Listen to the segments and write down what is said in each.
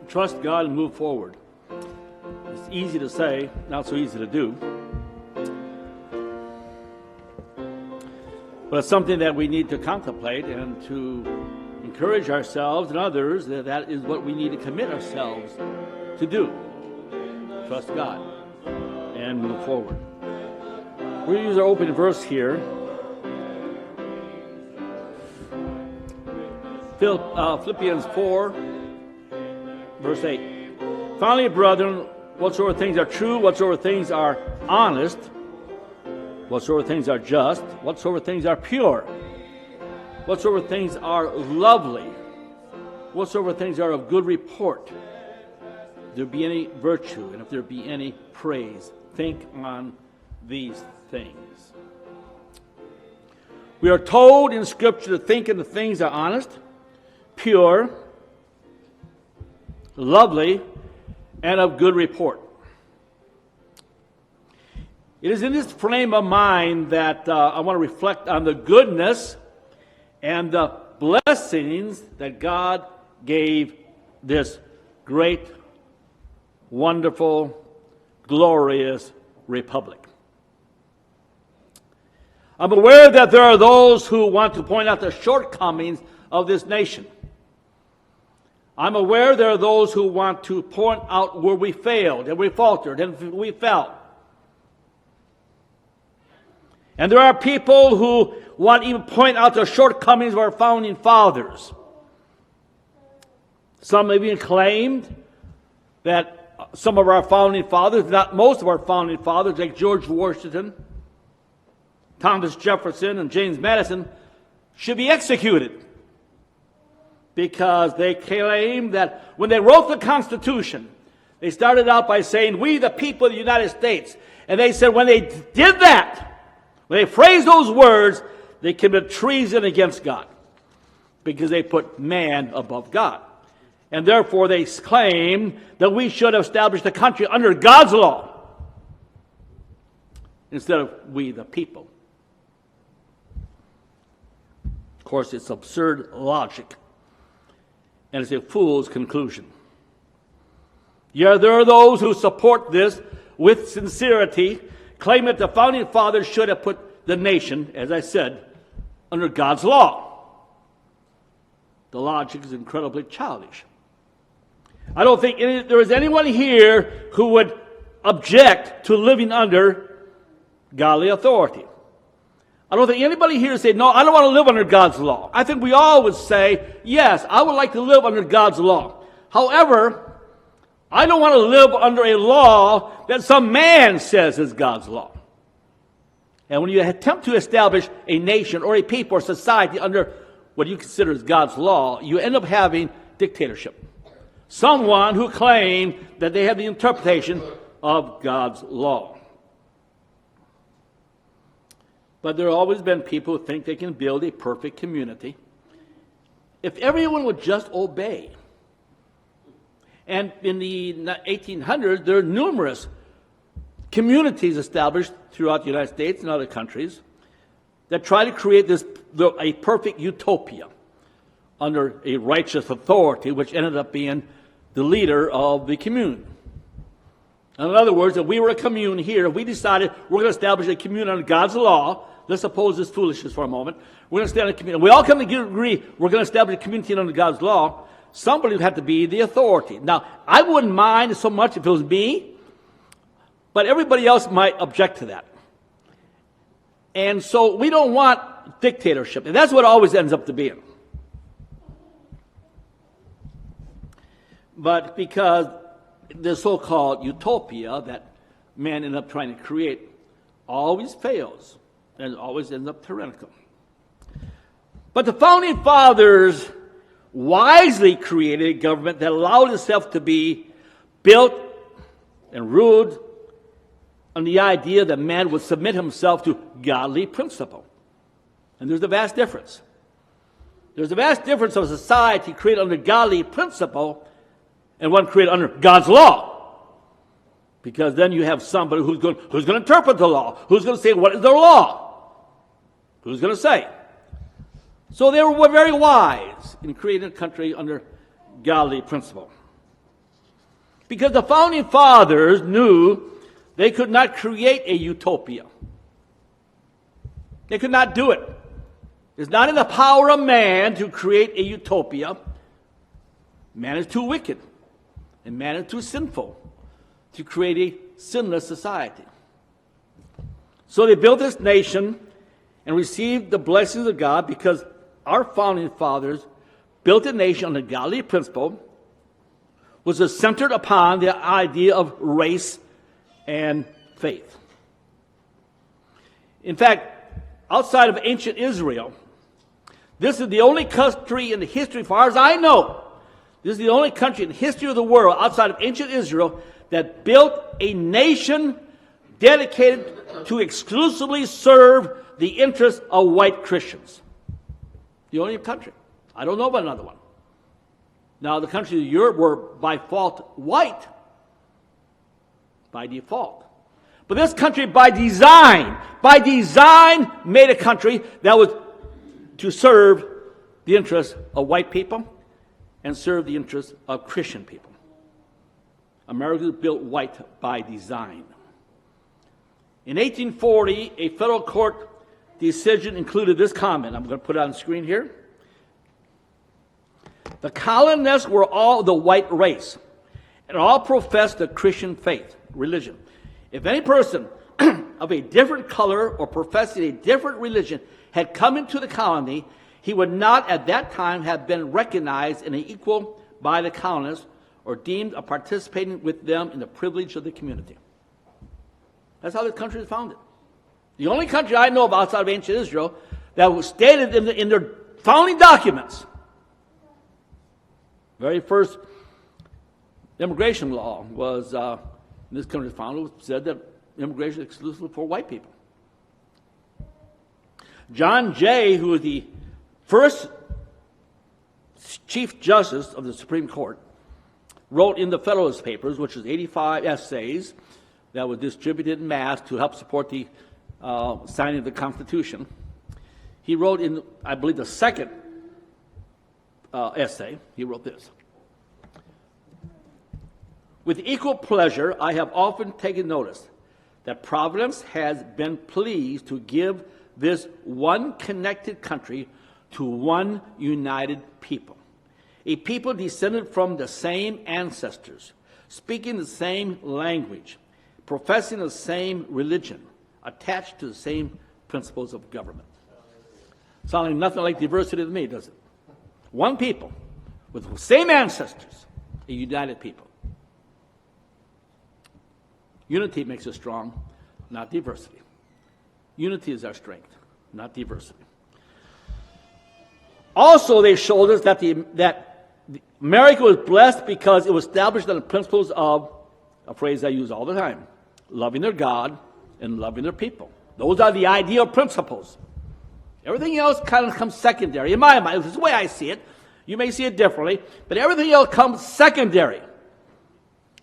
trust God and move forward. It's easy to say, not so easy to do. But it's something that we need to contemplate and to encourage ourselves and others that is what we need to commit ourselves to do. Trust God and move forward. We're going to use our opening verse here. Philippians 4, verse 8. Finally, brethren, whatsoever things are true, whatsoever things are honest, whatsoever things are just, whatsoever things are pure, whatsoever things are lovely, whatsoever things are of good report, if there be any virtue, and if there be any praise, think on these things. We are told in Scripture to think in the things that are honest, pure, lovely, and of good report. It is in this frame of mind that I want to reflect on the goodness and the blessings that God gave this great, wonderful, glorious republic. I'm aware that there are those who want to point out the shortcomings of this nation. I'm aware there are those who want to point out where we failed and we faltered and we fell. And there are people who want to even point out the shortcomings of our founding fathers. Some have even claimed that some of our founding fathers, not most of our founding fathers, like George Washington, Thomas Jefferson, and James Madison, should be executed. Because they claim that when they wrote the Constitution, they started out by saying, "We the people of the United States." And they said when they did that, when they phrased those words, they committed treason against God. Because they put man above God. And therefore they claim that we should establish the country under God's law. Instead of we the people. Of course, it's absurd logic. And it's a fool's conclusion. Yeah, there are those who support this with sincerity, claim that the founding fathers should have put the nation, as I said, under God's law. The logic is incredibly childish. I don't think there is anyone here who would object to living under godly authority. I don't think anybody here would say, "No, I don't want to live under God's law." I think we all would say, "Yes, I would like to live under God's law." However, I don't want to live under a law that some man says is God's law. And when you attempt to establish a nation or a people or society under what you consider as God's law, you end up having dictatorship. Someone who claims that they have the interpretation of God's law. But there have always been people who think they can build a perfect community if everyone would just obey. And in the 1800s, there are numerous communities established throughout the United States and other countries that try to create a perfect utopia under a righteous authority, which ended up being the leader of the commune. In other words, if we were a commune here, if we decided we're going to establish a commune under God's law, let's suppose this foolishness for a moment. We're going to stand in a community. We all come to agree we're going to establish a community under God's law. Somebody would have to be the authority. Now, I wouldn't mind so much if it was me, but everybody else might object to that. And so we don't want dictatorship. And that's what it always ends up to being. But because the so-called utopia that man ended up trying to create always fails and always ends up tyrannical. But the founding fathers wisely created a government that allowed itself to be built and ruled on the idea that man would submit himself to godly principle. And there's a vast difference. There's a vast difference of a society created under godly principle and one created under God's law. Because then you have somebody who's going to interpret the law, who's going to say, what is the law? Who's going to say? So they were very wise in creating a country under godly principle. Because the founding fathers knew they could not create a utopia. They could not do it. It's not in the power of man to create a utopia. Man is too wicked, and man is too sinful to create a sinless society. So they built this nation and received the blessings of God because our founding fathers built a nation on a godly principle, was centered upon the idea of race and faith. In fact, outside of ancient Israel, this is the only country in the history, as far as I know, this is the only country in the history of the world outside of ancient Israel that built a nation dedicated to exclusively serve the interests of white Christians. The only country. I don't know about another one. Now, the countries of Europe were by default white. By default. But this country by design made a country that was to serve the interests of white people and serve the interests of Christian people. America was built white by design. In 1840, a federal court decision included this comment. I'm going to put it on the screen here. The colonists were all the white race, and all professed the Christian faith, religion. If any person of a different color or professing a different religion had come into the colony, he would not at that time have been recognized and equal by the colonists or deemed a participating with them in the privilege of the community. That's how this country was founded. The only country I know of outside of ancient Israel that was stated in their founding documents. Very first immigration law was, this country was founded, said that immigration is exclusively for white people. John Jay, who was the first Chief Justice of the Supreme Court, wrote in the Federalist Papers, which is 85 essays that was distributed en masse to help support the signing of the Constitution. He wrote in, I believe, the second essay, he wrote this. With equal pleasure, I have often taken notice that Providence has been pleased to give this one connected country to one united people, a people descended from the same ancestors, speaking the same language, professing the same religion, attached to the same principles of government. Sounding nothing like diversity to me, does it? One people with the same ancestors, a united people. Unity makes us strong, not diversity. Unity is our strength, not diversity. Also, they showed us that America was blessed because it was established on the principles of a phrase I use all the time: loving their God and loving their people. Those are the ideal principles. Everything else kind of comes secondary. In my mind, this is the way I see it. You may see it differently, but everything else comes secondary.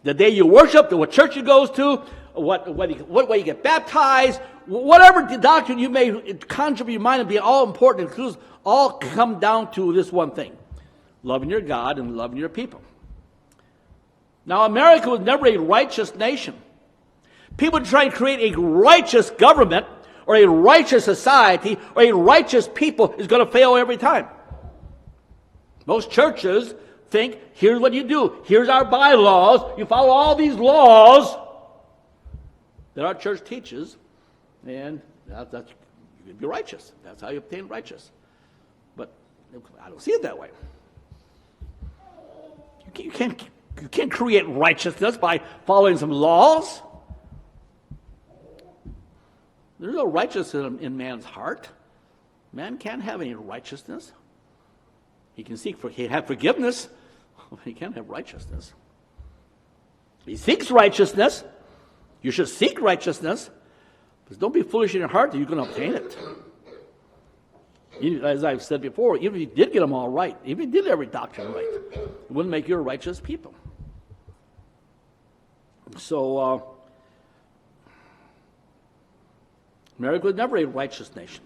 The day you worship, what church you goes to, what way you get baptized, whatever doctrine you may conjure up in your mind and be all important, includes all come down to this one thing: loving your God and loving your people. Now, America was never a righteous nation. People try and create a righteous government or a righteous society or a righteous people is going to fail every time. Most churches think, here's what you do. Here's our bylaws. You follow all these laws that our church teaches, and that's you can be righteous. That's how you obtain righteous. But I don't see it that way. You can't create righteousness by following some laws. There's no righteousness in man's heart. Man can't have any righteousness. He can have forgiveness, but he can't have righteousness. He seeks righteousness. You should seek righteousness, but don't be foolish in your heart that you're going to obtain it. As I've said before, even if you did get them all right, even if you did every doctrine right, it wouldn't make you a righteous people. So, America was never a righteous nation.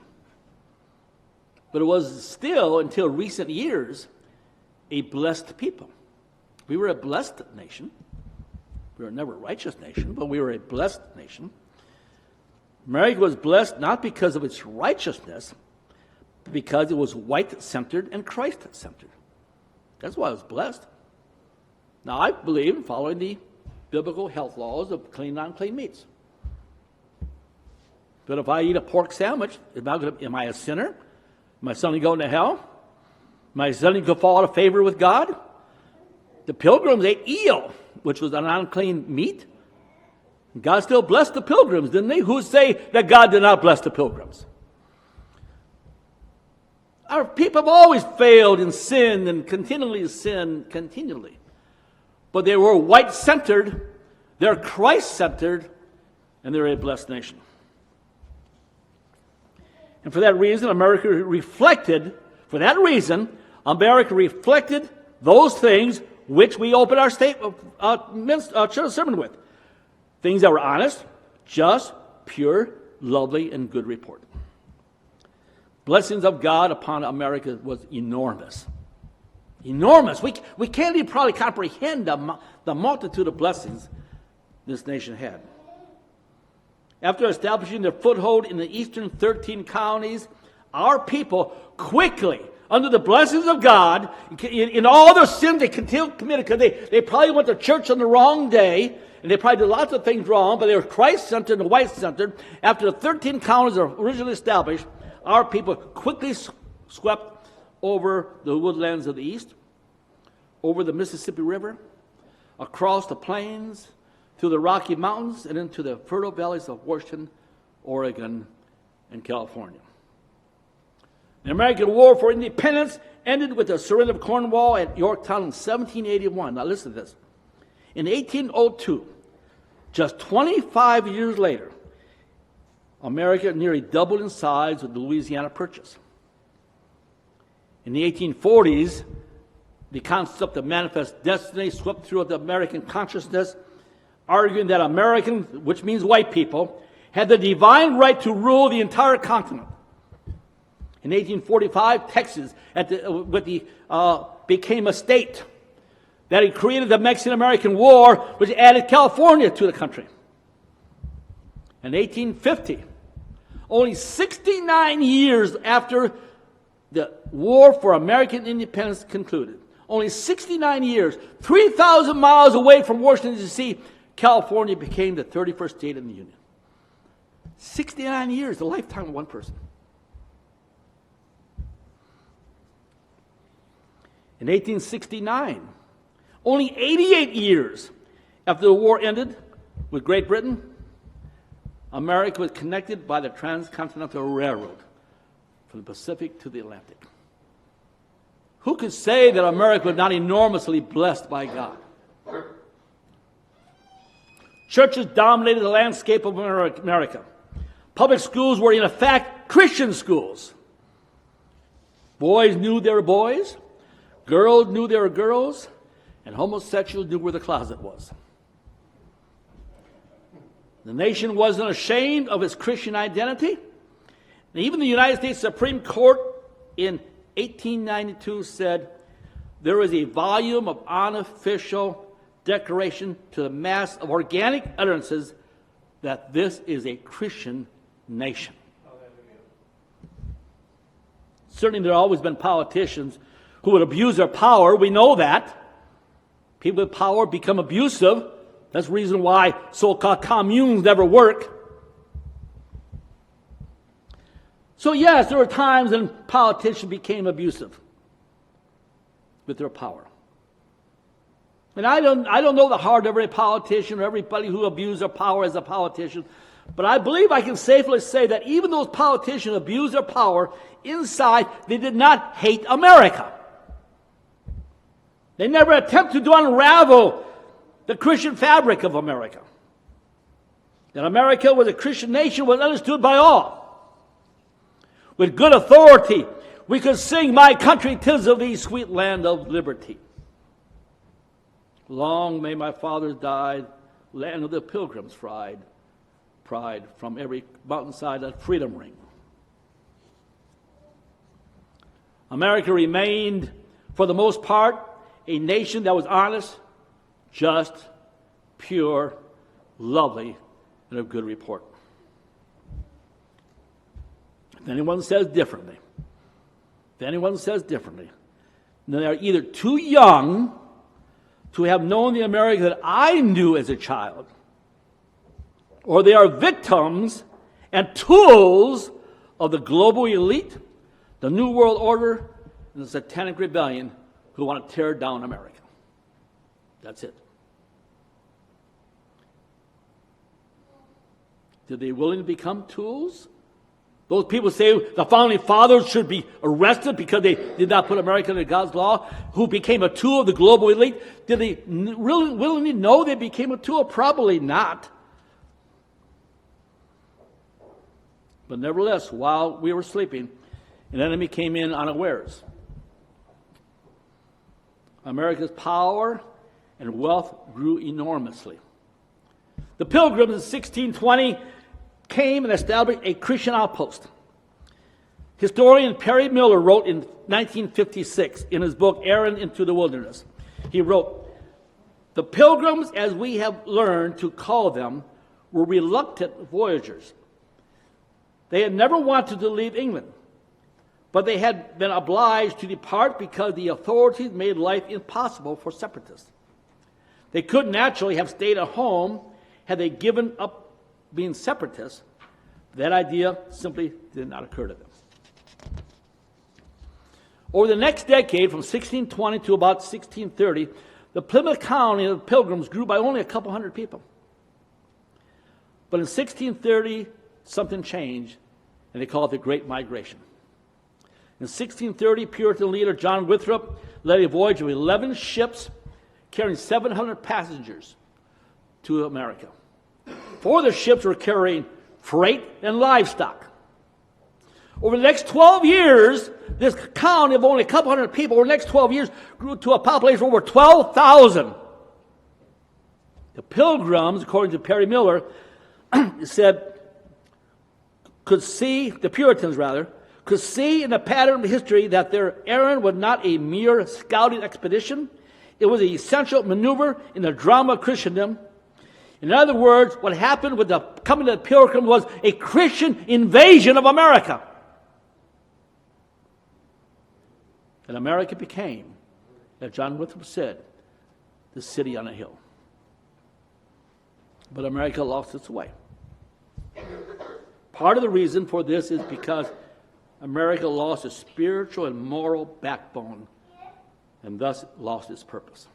But it was still, until recent years, a blessed people. We were a blessed nation. We were never a righteous nation, but we were a blessed nation. America was blessed not because of its righteousness, but because it was white-centered and Christ-centered. That's why it was blessed. Now, I believe in following the biblical health laws of clean and unclean meats. But if I eat a pork sandwich, am I a sinner? Am I suddenly going to hell? Am I suddenly going to fall out of favor with God? The Pilgrims ate eel, which was an unclean meat. God still blessed the Pilgrims, didn't they? Who say that God did not bless the Pilgrims? Our people have always failed in sin and continually sin, continually. But they were white-centered, they're Christ-centered, and they're a blessed nation. And for that reason, America reflected those things which we open our church sermon with. Things that were honest, just, pure, lovely, and good report. Blessings of God upon America was enormous. Enormous. We can't even probably comprehend the multitude of blessings this nation had. After establishing their foothold in the eastern 13 counties, our people quickly, under the blessings of God, in all their sins they committed, because they probably went to church on the wrong day, and they probably did lots of things wrong, but they were Christ-centered and white-centered. After the 13 counties were originally established, our people quickly swept over the woodlands of the east, over the Mississippi River, across the plains, through the Rocky Mountains, and into the fertile valleys of Washington, Oregon, and California. The American War for Independence ended with the surrender of Cornwall at Yorktown in 1781. Now listen to this. In 1802, just 25 years later, America nearly doubled in size with the Louisiana Purchase. In the 1840s, the concept of manifest destiny swept through the American consciousness, arguing that Americans, which means white people, had the divine right to rule the entire continent. In 1845, Texas became a state. That he created the Mexican-American War, which added California to the country. In 1850, only 69 years after the War for American Independence concluded, only 69 years, 3,000 miles away from Washington, D.C., California became the 31st state in the Union. 69 years, the lifetime of one person. In 1869, only 88 years after the war ended with Great Britain, America was connected by the Transcontinental Railroad from the Pacific to the Atlantic. Who could say that America was not enormously blessed by God? Churches dominated the landscape of America. Public schools were, in effect, Christian schools. Boys knew they were boys, girls knew they were girls, and homosexuals knew where the closet was. The nation wasn't ashamed of its Christian identity. And even the United States Supreme Court in 1892 said, there is a volume of unofficial declaration to the mass of organic utterances that this is a Christian nation. Certainly there have always been politicians who would abuse their power. We know that. People with power become abusive. That's the reason why so-called communes never work. So yes, there were times when politicians became abusive with their power. And I don't know the heart of every politician or everybody who abused their power as a politician, but I believe I can safely say that even those politicians abused their power, inside they did not hate America. They never attempted to unravel the Christian fabric of America. That America was a Christian nation was understood by all. With good authority, we could sing, "My country, 'tis of thee, sweet land of liberty. Long may my fathers die, land of the pilgrims pride, from every mountainside that freedom ring." America remained, for the most part, a nation that was honest, just, pure, lovely, and of good report. If anyone says differently, then they are either too young to have known the America that I knew as a child, or they are victims and tools of the global elite, the New World Order, and the Satanic Rebellion who want to tear down America. That's it. Did they willingly become tools? Those people say the founding fathers should be arrested because they did not put America under God's law, who became a tool of the global elite. Did they really willingly know they became a tool? Probably not. But nevertheless, while we were sleeping, an enemy came in unawares. America's power and wealth grew enormously. The Pilgrims in 1620 came and established a Christian outpost. Historian Perry Miller wrote in 1956 in his book, Errand into the Wilderness. He wrote, "The Pilgrims, as we have learned to call them, were reluctant voyagers. They had never wanted to leave England, but they had been obliged to depart because the authorities made life impossible for separatists. They could naturally have stayed at home had they given up being separatists. That idea simply did not occur to them." Over the next decade, from 1620 to about 1630, the Plymouth colony of the Pilgrims grew by only a couple hundred people. But in 1630, something changed, and they call it the Great Migration. In 1630, Puritan leader John Winthrop led a voyage of 11 ships carrying 700 passengers to America. 4 of the ships were carrying freight and livestock. Over the next 12 years, this colony of only a couple hundred people, over the next 12 years, grew to a population of over 12,000. The Pilgrims, according to Perry Miller, said, the Puritans could see in the pattern of history that their errand was not a mere scouting expedition. It was an essential maneuver in the drama of Christendom. In other words, what happened with the coming of the Pilgrims was a Christian invasion of America. And America became, as John Winthrop said, the city on a hill. But America lost its way. Part of the reason for this is because America lost its spiritual and moral backbone and thus lost its purpose.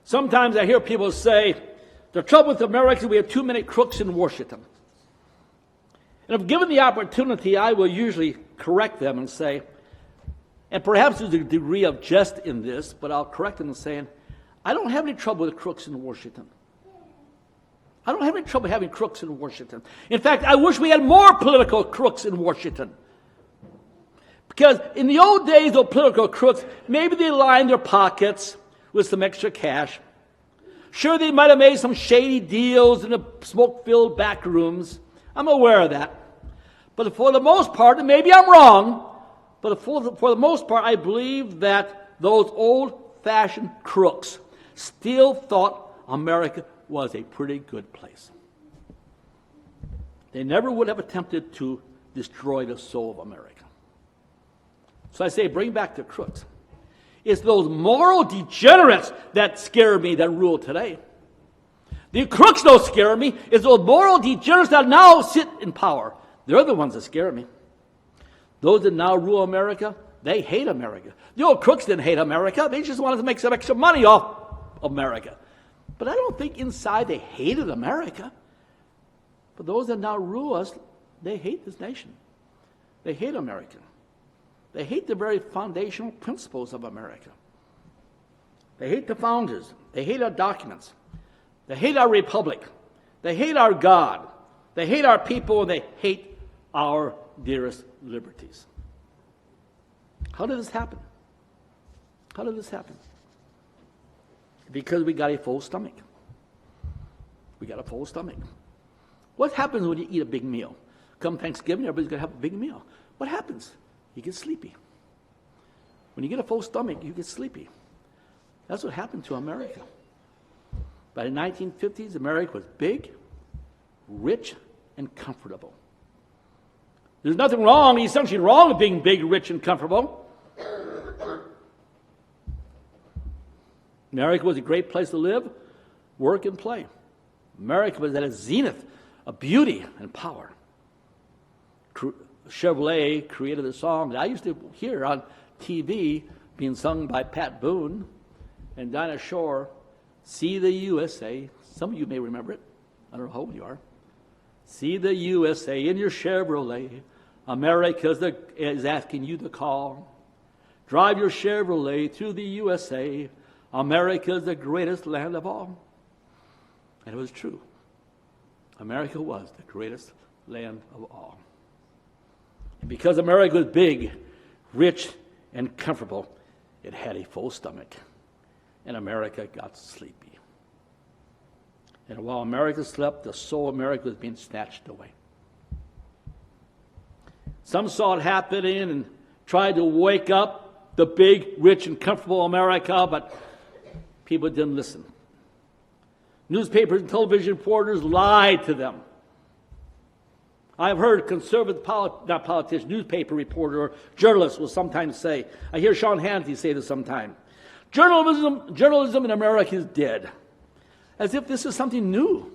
Sometimes I hear people say, the trouble with America is we have too many crooks in Washington. And if given the opportunity, I will usually correct them and say, and perhaps there's a degree of jest in this, but I'll correct them in saying, I don't have any trouble with crooks in Washington. I don't have any trouble having crooks in Washington. In fact, I wish we had more political crooks in Washington. Because in the old days, those political crooks, maybe they lined their pockets with some extra cash. Sure, they might have made some shady deals in the smoke-filled back rooms. I'm aware of that. But for the most part, and maybe I'm wrong, but for the most part, I believe that those old-fashioned crooks still thought America was a pretty good place. They never would have attempted to destroy the soul of America. So I say, bring back the crooks. It's those moral degenerates that scare me that rule today. The crooks don't scare me. It's those moral degenerates that now sit in power. They're the ones that scare me. Those that now rule America, they hate America. The old crooks didn't hate America. They just wanted to make some extra money off America. But I don't think inside they hated America. But those that now rule us, they hate this nation. They hate America. They hate the very foundational principles of America. They hate the founders. They hate our documents. They hate our republic. They hate our God. They hate our people, and they hate our dearest liberties. How did this happen? How did this happen? Because we got a full stomach. We got a full stomach. What happens when you eat a big meal? Come Thanksgiving, everybody's going to have a big meal. What happens? You get sleepy. When you get a full stomach, you get sleepy. That's what happened to America. By the 1950s, America was big, rich, and comfortable. There's nothing wrong, essentially wrong with being big, rich, and comfortable. America was a great place to live, work, and play. America was at a zenith of beauty and power. Chevrolet created a song that I used to hear on TV being sung by Pat Boone and Dinah Shore, "See the USA." Some of you may remember it. I don't know how old you are. "See the USA in your Chevrolet. America is asking you to call. Drive your Chevrolet through the USA. America is the greatest land of all." And it was true. America was the greatest land of all. And because America was big, rich, and comfortable, it had a full stomach. And America got sleepy. And while America slept, the soul of America was being snatched away. Some saw it happening and tried to wake up the big, rich, and comfortable America, but people didn't listen. Newspapers and television reporters lied to them. I've heard conservative, not politicians, newspaper reporter or journalists will sometimes say, I hear Sean Hannity say this sometimes, journalism in America is dead. As if this is something new.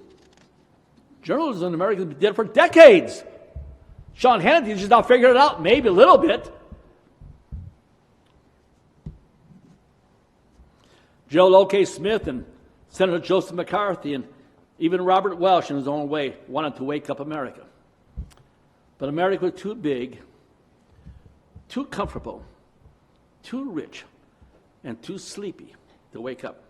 Journalism in America has been dead for decades. Sean Hannity just now figured it out, maybe a little bit. Joel O.K. Smith and Senator Joseph McCarthy and even Robert Welch in his own way wanted to wake up America. But America was too big, too comfortable, too rich, and too sleepy to wake up.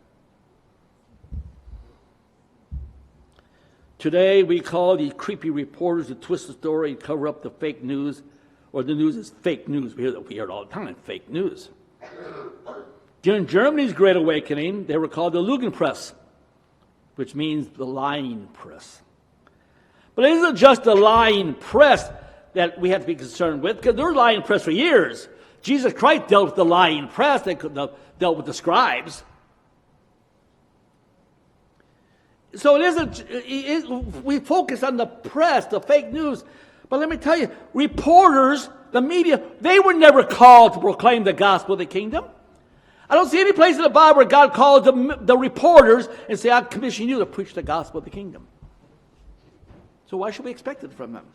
Today, we call the creepy reporters who twist the story and cover up the fake news, or the news is fake news. We hear it all the time, fake news. During Germany's Great Awakening, they were called the Lügenpresse, which means the lying press. But it isn't just the lying press that we have to be concerned with, because there was lying press for years. Jesus Christ dealt with the lying press, they dealt with the scribes. So we focus on the press, the fake news. But let me tell you, reporters, the media, they were never called to proclaim the gospel of the kingdom. I don't see any place in the Bible where God calls the reporters and say, I commission you to preach the gospel of the kingdom. So why should we expect it from them?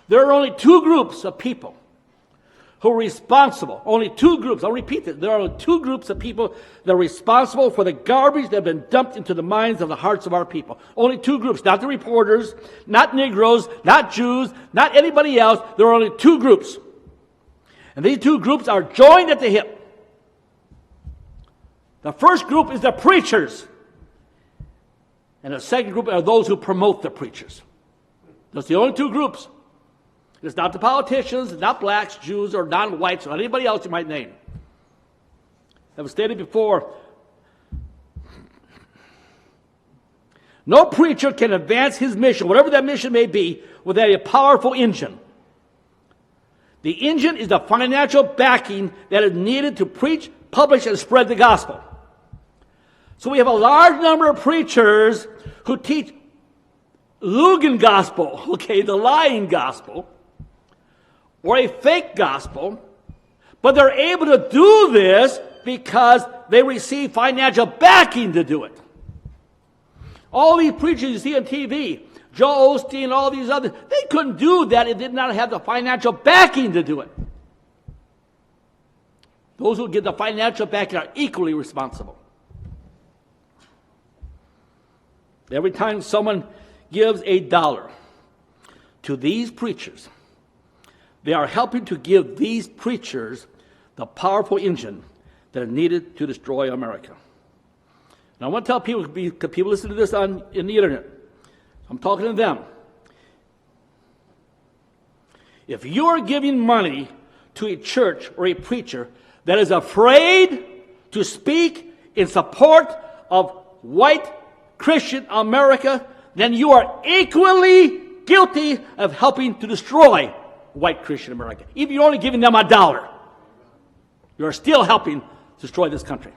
There are only two groups of people who are responsible. Only two groups. I'll repeat this. There are only two groups of people that are responsible for the garbage that have been dumped into the minds of the hearts of our people. Only two groups. Not the reporters, not Negroes, not Jews, not anybody else. There are only two groups. And these two groups are joined at the hip. The first group is the preachers. And the second group are those who promote the preachers. Those are the only two groups. It's not the politicians, it's not blacks, Jews, or non-whites, or anybody else you might name. I've stated before, no preacher can advance his mission, whatever that mission may be, without a powerful engine. The engine is the financial backing that is needed to preach, publish, and spread the gospel. So we have a large number of preachers who teach Lügen gospel, okay, the lying gospel, or a fake gospel, but they're able to do this because they receive financial backing to do it. All these preachers you see on TV, Joel Osteen, all these others, they couldn't do that if they did not have the financial backing to do it. Those who get the financial backing are equally responsible. Every time someone gives $1 to these preachers, they are helping to give these preachers the powerful engine that is needed to destroy America. And I want to tell people, because people listen to this in the internet, I'm talking to them. If you are giving money to a church or a preacher that is afraid to speak in support of white Christian America, then you are equally guilty of helping to destroy white Christian America. Even if you're only giving them $1, you're still helping destroy this country.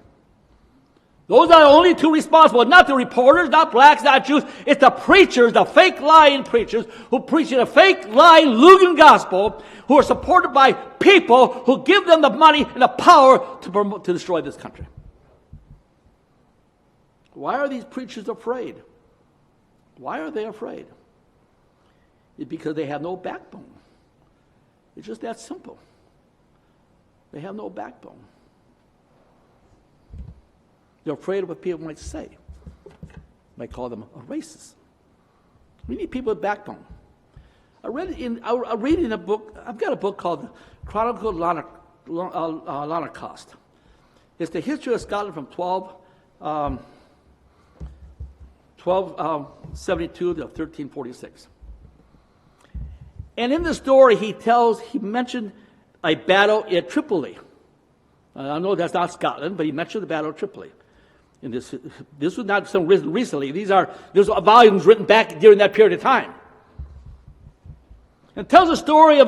Those are the only two responsible, not the reporters, not blacks, not Jews. It's the preachers, the fake lying preachers who preach a fake lying Lugan gospel, who are supported by people who give them the money and the power to destroy this country. Why are these preachers afraid? Why are they afraid? It's because they have no backbone. It's just that simple. They have no backbone. They're afraid of what people might say. Might call them a racist. We need people with backbone. I read in a book. I've got a book called Chronicle of Holocaust. It's the history of Scotland from 1272 to 1346. And in the story, he mentioned a battle at Tripoli. I know that's not Scotland, but he mentioned the Battle of Tripoli. And this was not some written recently. There's volumes written back during that period of time. And it tells a story of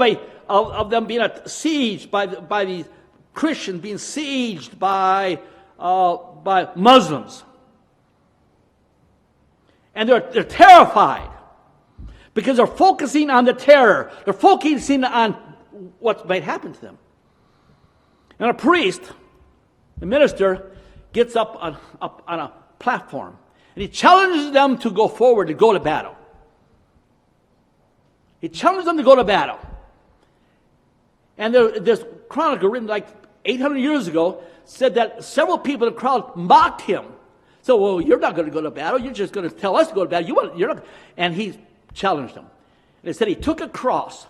them being sieged by these Christians being sieged by Muslims, and they're terrified because they're focusing on the terror. They're focusing on what might happen to them. And a priest, the minister, gets up on a platform, and he challenges them to go forward, to go to battle. He challenges them to go to battle. And this chronicle written like 800 years ago said that several people in the crowd mocked him. So, well, you're not going to go to battle. You're just going to tell us to go to battle. You're not. And he challenged them. And it said he took a cross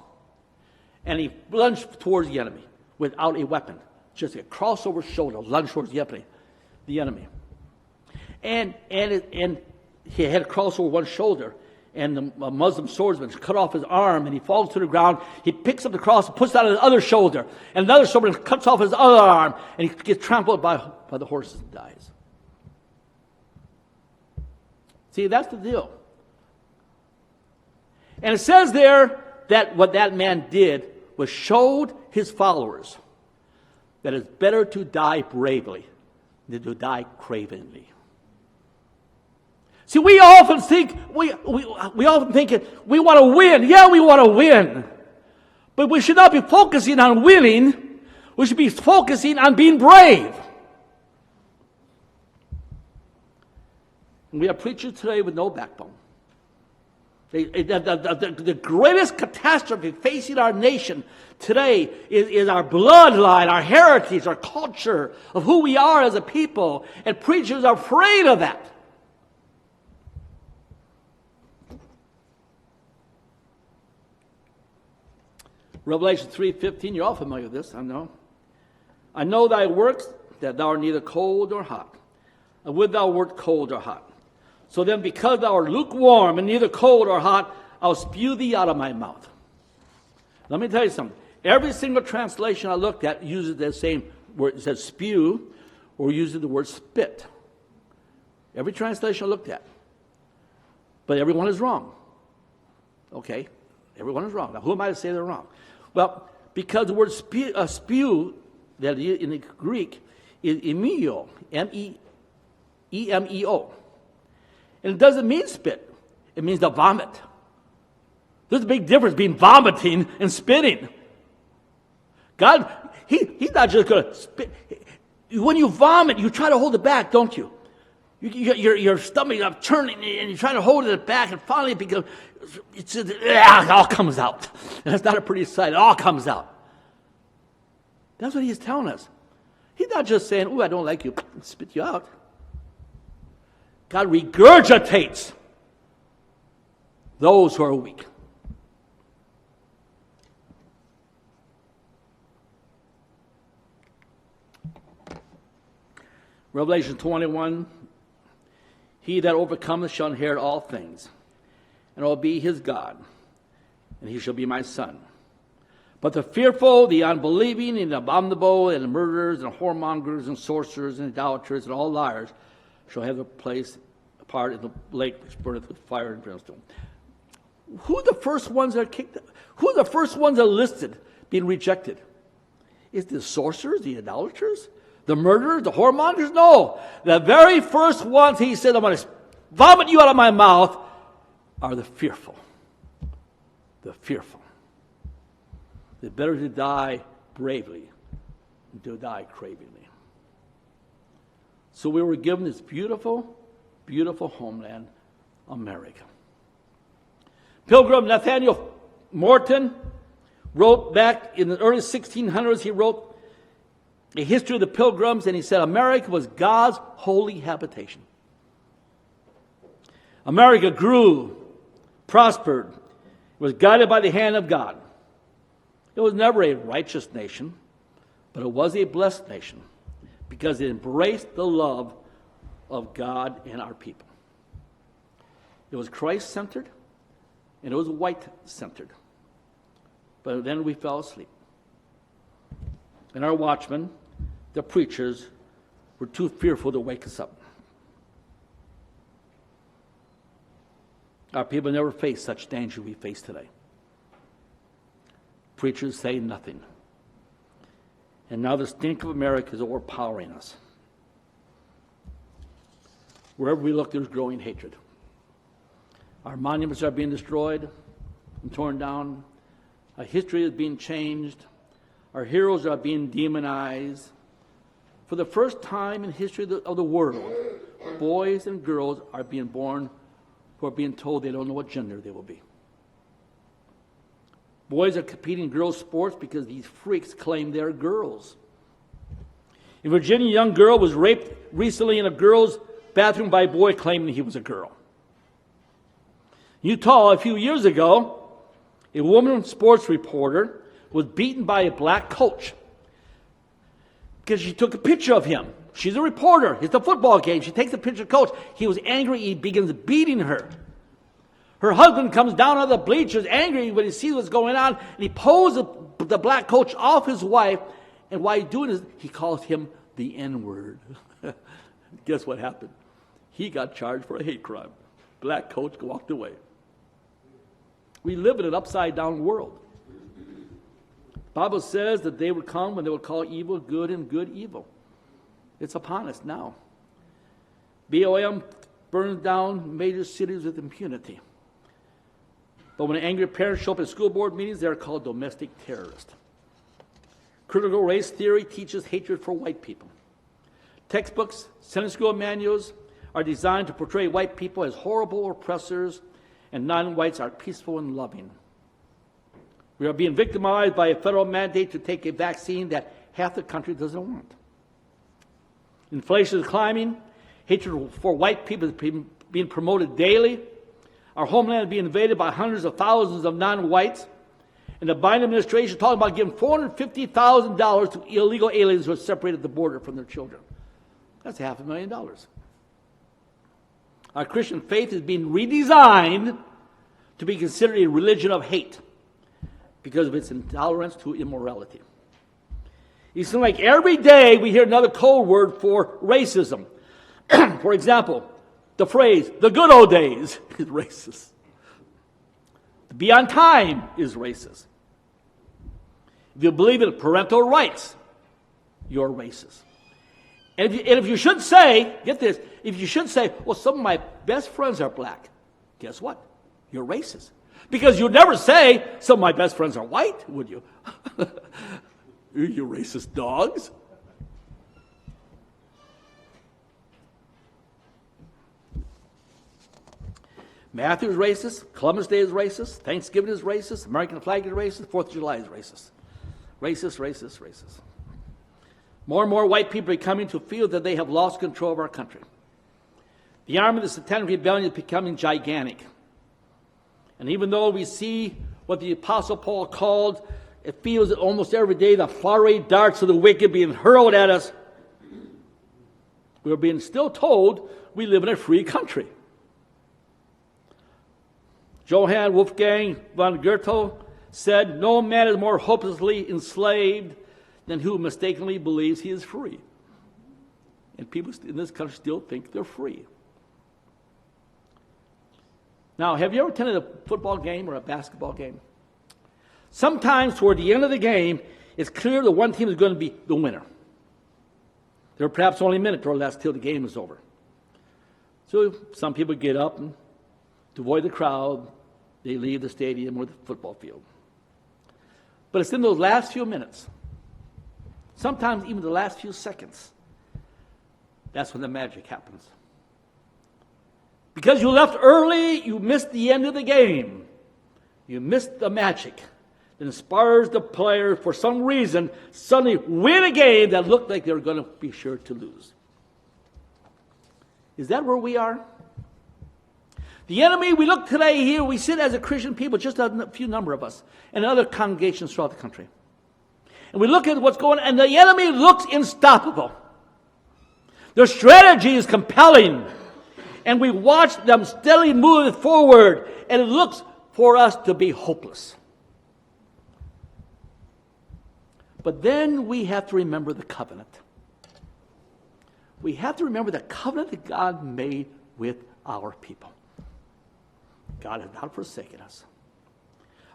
and he lunged towards the enemy without a weapon. Just a cross over his shoulder, lunged towards the enemy. And he had a cross over one shoulder, and the Muslim swordsman cut off his arm, and he falls to the ground. He picks up the cross and puts it on his other shoulder, and another swordsman cuts off his other arm, and he gets trampled by the horses and dies. See, that's the deal. And it says there that what that man did was showed his followers that it's better to die bravely than to die cravenly. See, we often think we want to win. Yeah, we want to win. But we should not be focusing on winning. We should be focusing on being brave. And we have preachers today with no backbone. The greatest catastrophe facing our nation today is our bloodline, our heritage, our culture of who we are as a people. And preachers are afraid of that. Revelation 3:15, you're all familiar with this, I know. I know thy works, that thou art neither cold nor hot. And would thou wert cold or hot. So then, because thou art lukewarm and neither cold or hot, I'll spew thee out of my mouth. Let me tell you something. Every single translation I looked at uses the same word. It says spew, or uses the word spit. Every translation I looked at. But everyone is wrong. Okay? Everyone is wrong. Now, who am I to say they're wrong? Well, because the word spew that in the Greek is emeo, E-M-E-O. And it doesn't mean spit. It means to vomit. There's a big difference between vomiting and spitting. God, He's not just going to spit. When you vomit, you try to hold it back, don't you? Your stomach is churning, and you try to hold it back, and finally it all comes out. And that's not a pretty sight. It all comes out. That's what He's telling us. He's not just saying, "Oh, I don't like you," spit you out. God regurgitates those who are weak. Revelation 21, he that overcometh shall inherit all things, and I will be his God, and he shall be my son. But the fearful, the unbelieving, and the abominable, and the murderers, and whoremongers, and sorcerers, and idolaters, and all liars shall have a place apart in the lake which burneth with fire and brimstone. Who are the first ones that are kicked out? Who are the first ones that are listed being rejected? Is the sorcerers, the idolaters, The murderers, the whoremongers? No. The very first ones he said, I'm going to vomit you out of my mouth, are the fearful. The fearful. It's better to die bravely than to die cravingly. So we were given this beautiful, beautiful homeland, America. Pilgrim Nathaniel Morton wrote back in the early 1600s, he wrote a history of the Pilgrims, and he said America was God's holy habitation. America grew, prospered, was guided by the hand of God. It was never a righteous nation, but it was a blessed nation because it embraced the love of God and our people. It was Christ-centered, and it was white-centered. But then we fell asleep. And our watchmen, the preachers, were too fearful to wake us up. Our people never faced such danger we face today. Preachers say nothing. And now the stink of America is overpowering us. Wherever we look, there's growing hatred. Our monuments are being destroyed and torn down. Our history is being changed. Our heroes are being demonized. For the first time in history of the world, boys and girls are being born who are being told they don't know what gender they will be. Boys are competing in girls' sports because these freaks claim they're girls. In Virginia, a young girl was raped recently in a girl's bathroom by a boy claiming he was a girl. In Utah, a few years ago, a woman sports reporter was beaten by a black coach because she took a picture of him. She's a reporter. It's a football game. She takes a picture of the coach. He was angry. He begins beating her. Her husband comes down out of the bleachers angry when he sees what's going on, and he pulls the black coach off his wife, and while he's doing this, he calls him the N-word. Guess what happened? He got charged for a hate crime. Black coach walked away. We live in an upside-down world. The Bible says that they would come when they would call evil good and good evil. It's upon us now. BLM burns down major cities with impunity. But when angry parents show up at school board meetings, they're called domestic terrorists. Critical race theory teaches hatred for white people. Textbooks, Sunday school manuals are designed to portray white people as horrible oppressors, and non-whites are peaceful and loving. We are being victimized by a federal mandate to take a vaccine that half the country doesn't want. Inflation is climbing. Hatred for white people is being promoted daily. Our homeland is being invaded by hundreds of thousands of non-whites. And the Biden administration is talking about giving $450,000 to illegal aliens who are separated at the border from their children. That's $500,000. Our Christian faith is being redesigned to be considered a religion of hate because of its intolerance to immorality. It seems like every day we hear another code word for racism. For example, the phrase, the good old days, is racist. To be on time is racist. If you believe in parental rights, you're racist. And if you should say, get this, if you should say, well, some of my best friends are black, guess what? You're racist. Because you'd never say, some of my best friends are white, would you? You racist dogs. Matthew is racist. Columbus Day is racist. Thanksgiving is racist. American flag is racist. 4th of July is racist. Racist, racist, racist. More and more white people are coming to feel that they have lost control of our country. The arm of the Satanic Rebellion is becoming gigantic. And even though we see what the Apostle Paul called, it feels that almost every day the fiery darts of the wicked being hurled at us, we're being still told we live in a free country. Johann Wolfgang von Goethe said, no man is more hopelessly enslaved than who mistakenly believes he is free. And people in this country still think they're free. Now, have you ever attended a football game or a basketball game? Sometimes toward the end of the game, it's clear that one team is going to be the winner. There were perhaps only a minute or less till the game was over. So some people get up and to avoid the crowd, they leave the stadium or the football field. But it's in those last few minutes, sometimes even the last few seconds, that's when the magic happens. Because you left early, you missed the end of the game. You missed the magic that inspires the player, for some reason, suddenly win a game that looked like they were going to be sure to lose. Is that where we are? The enemy, we look today here, we sit as a Christian people, just a few number of us, and other congregations throughout the country. And we look at what's going on, and the enemy looks unstoppable. Their strategy is compelling. And we watch them steadily move forward, and it looks for us to be hopeless. But then we have to remember the covenant. We have to remember the covenant that God made with our people. God has not forsaken us.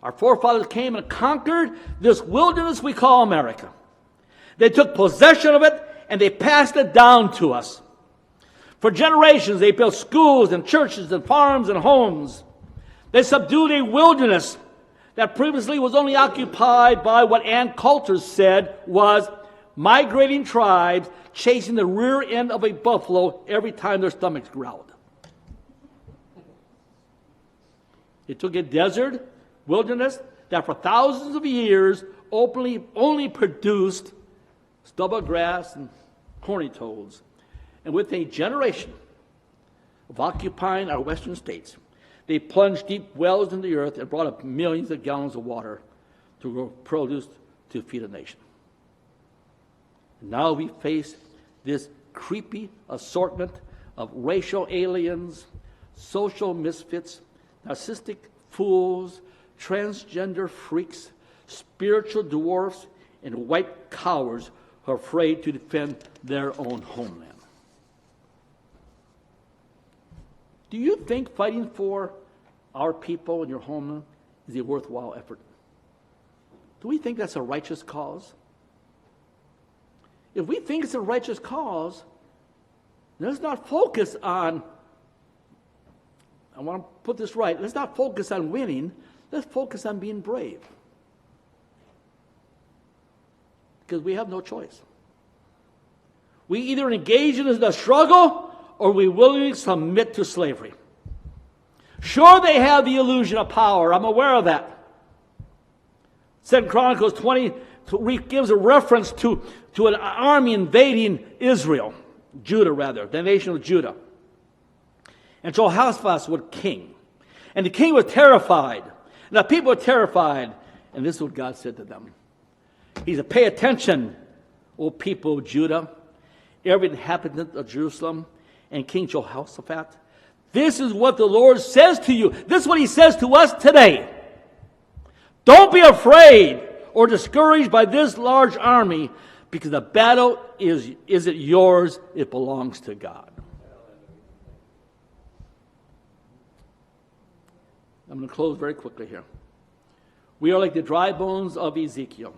Our forefathers came and conquered this wilderness we call America. They took possession of it, and they passed it down to us. For generations, they built schools and churches and farms and homes. They subdued a wilderness that previously was only occupied by what Ann Coulter said was migrating tribes chasing the rear end of a buffalo every time their stomachs growled. It took a desert wilderness that for thousands of years only produced stubble grass and horny toads. And with a generation of occupying our western states, they plunged deep wells in the earth and brought up millions of gallons of water to grow produce to feed a nation. And now we face this creepy assortment of racial aliens, social misfits, narcissistic fools, transgender freaks, spiritual dwarfs, and white cowards who are afraid to defend their own homeland. Do you think fighting for our people and your homeland is a worthwhile effort? Do we think that's a righteous cause? If we think it's a righteous cause, let's not focus on, I want to put this right, let's not focus on winning, let's focus on being brave. Because we have no choice. We either engage in the struggle or we willingly submit to slavery. Sure, they have the illusion of power. I'm aware of that. 2 Chronicles 20 gives a reference to an army invading Israel, Judah rather, the nation of Judah. And Jehoshaphat was king. And the king was terrified. And the people were terrified. And this is what God said to them. He said, pay attention, O people of Judah, every inhabitant of Jerusalem, and King Jehoshaphat. This is what the Lord says to you. This is what he says to us today. Don't be afraid or discouraged by this large army, because the battle isn't yours, it belongs to God. I'm going to close very quickly here. We are like the dry bones of Ezekiel.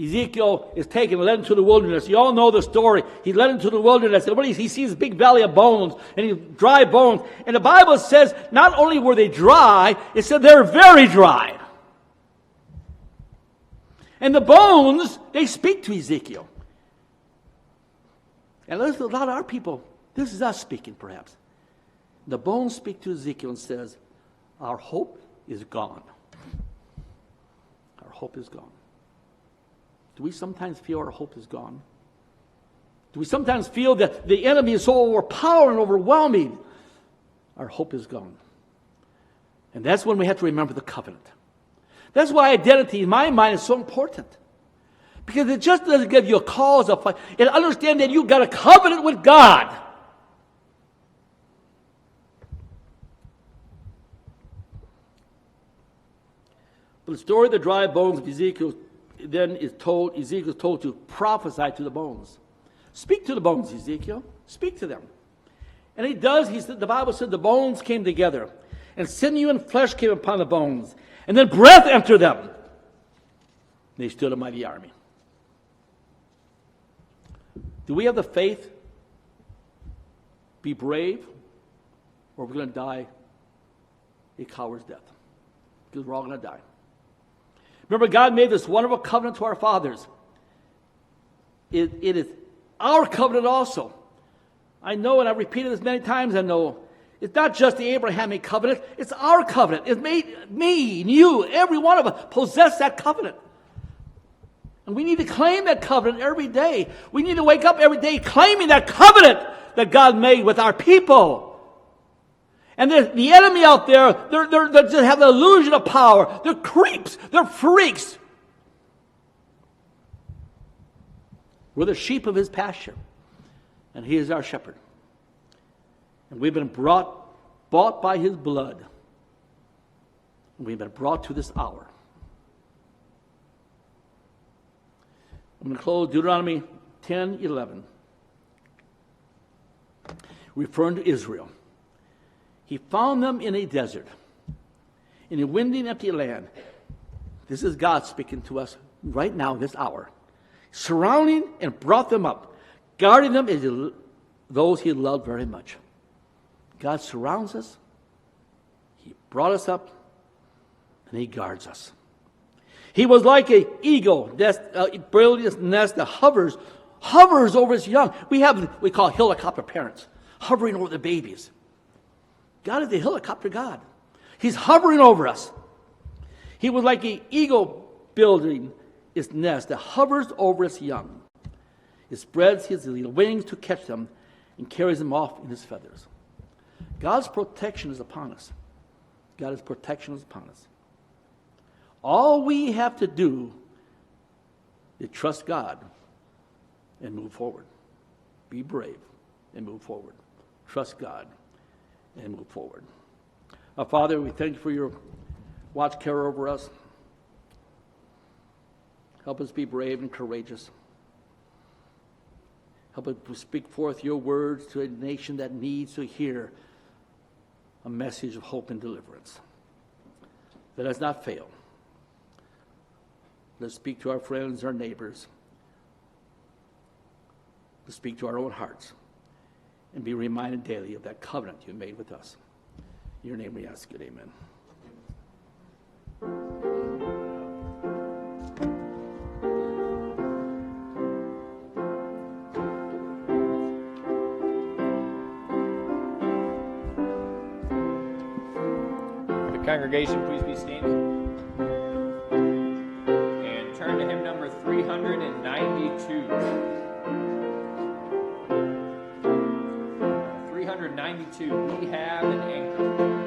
Ezekiel is taken and led into the wilderness. You all know the story. He's led into the wilderness, and he sees a big valley of bones, and he dry bones. And the Bible says not only were they dry, it said they're very dry. And the bones, they speak to Ezekiel. And a lot of our people, this is us speaking perhaps. The bones speak to Ezekiel and says, our hope is gone. Our hope is gone. Do we sometimes feel our hope is gone? Do we sometimes feel that the enemy is so overpowering and overwhelming? Our hope is gone. And that's when we have to remember the covenant. That's why identity, in my mind, is so important. Because it just doesn't give you a cause of fight. It understands that you've got a covenant with God. But the story of the dry bones of Ezekiel then is told, Ezekiel is told to prophesy to the bones. Speak to the bones, Ezekiel. Speak to them. And he does. The Bible said the bones came together, and sinew and flesh came upon the bones, and then breath entered them. They stood a mighty army. Do we have the faith? Be brave, or we're going to die a coward's death. Because we're all going to die. Remember, God made this wonderful covenant to our fathers. It is our covenant also. I know, and I've repeated this many times, I know, it's not just the Abrahamic covenant, it's our covenant. It's made me and you, every one of us, possess that covenant. And we need to claim that covenant every day. We need to wake up every day claiming that covenant that God made with our people. And the enemy out there, they just have the illusion of power. They're creeps. They're freaks. We're the sheep of his pasture. And he is our shepherd. And we've been bought by his blood. And we've been brought to this hour. I'm going to close Deuteronomy 10:11. Referring to Israel. He found them in a desert, in a windy and empty land. This is God speaking to us right now, this hour. Surrounding and brought them up, guarding them as those he loved very much. God surrounds us. He brought us up, and he guards us. He was like an eagle, brilliant nest that hovers over its young. We call helicopter parents, hovering over the babies. God is the helicopter God. He's hovering over us. He was like an eagle building its nest that hovers over its young. It spreads his wings to catch them and carries them off in his feathers. God's protection is upon us. God's protection is upon us. All we have to do is trust God and move forward. Be brave and move forward. Trust God and move forward. Our Father, we thank you for your watch care over us. Help us be brave and courageous. Help us to speak forth your words to a nation that needs to hear a message of hope and deliverance. Let us not fail. Let's speak to our friends, our neighbors. Let's speak to our own hearts and be reminded daily of that covenant you made with us. In your name we ask it, amen. The congregation, please be standing. And turn to hymn number 392. 392, we have an anchor.